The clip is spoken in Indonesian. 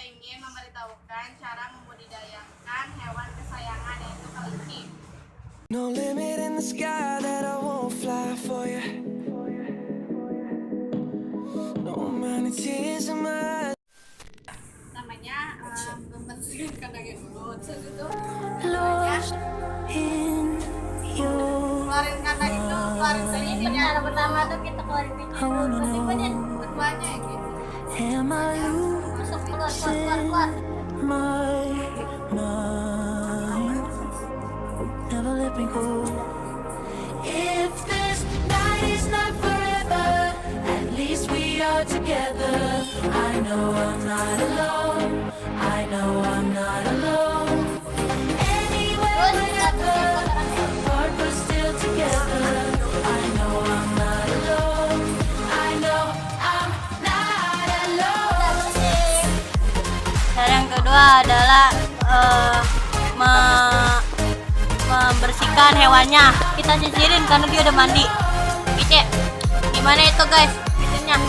ingin memberitahukan cara membudidayakan hewan kesayangan yaitu kelinci. No limit in the sky that I won't fly for you. No amount of tears in my eyes. Namanya membersihkan kandangnya dulu. Terus itu Lost in you. keluarin kandang itu, keluarin penyidiknya. Cara pertama tuh kita keluarin I wanna know, Keduanya ya gitu. am I masuk keluar losing my mind? Never let me go. If this night is not forever, at least we are together. I know I'm not alone. I know I'm not alone. Anywhere, whenever, apart but still together. I know I'm not alone. I know I'm not alone. Cara yang kedua adalah membersihkan hewannya. Kita sisirin karena dia udah mandi. Pice, gimana itu guys? Sisirnya.